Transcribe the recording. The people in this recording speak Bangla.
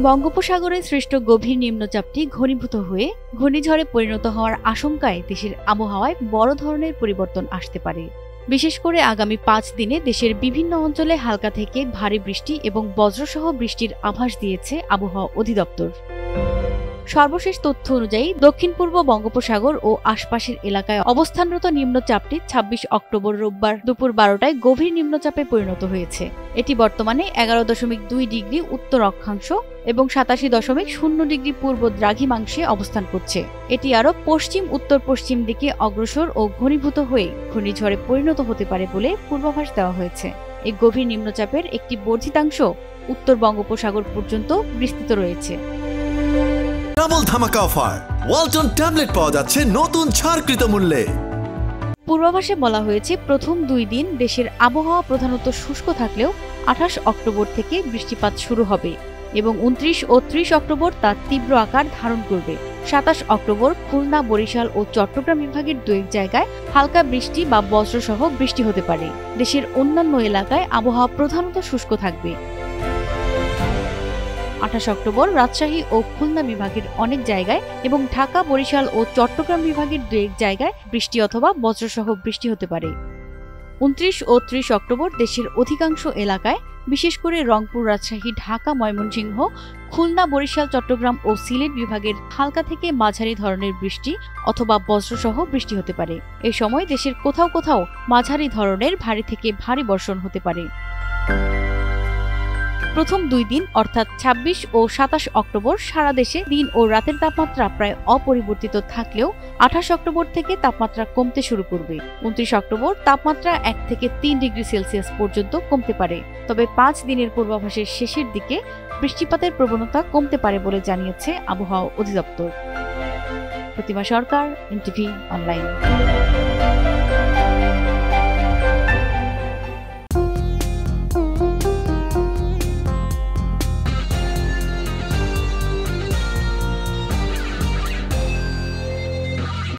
বঙ্গোপসাগরে সৃষ্ট গভীর নিম্নচাপটি ঘনীভূত হয়ে ঘূর্ণিঝড়ে পরিণত হওয়ার আশঙ্কায় দেশের আবহাওয়ায় বড় ধরনের পরিবর্তন আসতে পারে। বিশেষ করে আগামী ৫ দিনে দেশের বিভিন্ন অঞ্চলে হালকা থেকে ভারী বৃষ্টি এবং বজ্রসহ বৃষ্টির আভাস দিয়েছে আবহাওয়া অধিদপ্তর। সর্বশেষ তথ্য অনুযায়ী দক্ষিণ পূর্ব বঙ্গোপসাগর ও আশপাশের এলাকায় অবস্থানরত নিম্নচাপটি ২৬ অক্টোবর রোববার দুপুর ১২টায় গভীর নিম্নচাপে পরিণত হয়েছে। এটি বর্তমানে ১১.২ ডিগ্রি উত্তর অক্ষাংশ এবং ৮৭.০ ডিগ্রি পূর্ব দ্রাঘিমাংশে অবস্থান করছে। এটি আরও পশ্চিম উত্তর পশ্চিম দিকে অগ্রসর ও ঘনীভূত হয়ে ঘূর্ণিঝড়ে পরিণত হতে পারে বলে পূর্বাভাস দেওয়া হয়েছে। এই গভীর নিম্নচাপের একটি বর্ধিতাংশ উত্তর বঙ্গোপসাগর পর্যন্ত বিস্তৃত রয়েছে। ডাবল ধামাকা অফার, ওয়ালটন ট্যাবলেট পাওয়া যাচ্ছে নতুন ছাড়কৃত মূল্যে। পূর্বাভাসে বলা হয়েছে প্রথম ২ দিন দেশের আবহাওয়া প্রধানত শুষ্ক থাকলেও ২৮ অক্টোবর থেকে বৃষ্টিপাত শুরু হবে এবং ২৯ ও ৩০ অক্টোবর তা তীব্র আকার ধারণ করবে। ২৭ অক্টোবর খুলনা, বরিশাল ও চট্টগ্রাম বিভাগের ২-১ জায়গায় হালকা বৃষ্টি বা বজ্রসহ বৃষ্টি হতে পারে। দেশের অন্যান্য এলাকায় আবহাওয়া প্রধানত শুষ্ক থাকবে। ২৮ অক্টোবর রাজশাহী ও খুলনা বিভাগের অনেক জায়গায় এবং ঢাকা, বরিশাল ও চট্টগ্রাম বিভাগের ২-১ জায়গায় বৃষ্টি অথবা বজ্রসহ বৃষ্টি হতে পারে। ২৯ ও ৩০ অক্টোবর দেশের অধিকাংশ এলাকায়, বিশেষ করে রংপুর, রাজশাহী, ঢাকা, ময়মনসিংহ, খুলনা, বরিশাল, চট্টগ্রাম ও সিলেট বিভাগের হালকা থেকে মাঝারি ধরনের বৃষ্টি অথবা বজ্রসহ বৃষ্টি হতে পারে। এই সময় দেশের কোথাও কোথাও মাঝারি ধরনের ভারী থেকে ভারী বর্ষণ হতে পারে। প্রথম ২ দিন অর্থাৎ ২৬ ও ২৭ অক্টোবর সারা দেশে দিন ও রাতের তাপমাত্রা প্রায় অপরিবর্তিত থাকলেও ২৮ অক্টোবর থেকে তাপমাত্রা কমতে শুরু করবে। ২৯ অক্টোবর তাপমাত্রা ১ থেকে ৩ ডিগ্রি সেলসিয়াস পর্যন্ত কমতে পারে। তবে ৫ দিনের পূর্বাভাসের শেষের দিকে বৃষ্টিপাতের প্রবণতা কমতে পারে বলে জানিয়েছে আবহাওয়া অধিদপ্তর। প্রতিমা সরকার, এনটিভি অনলাইন।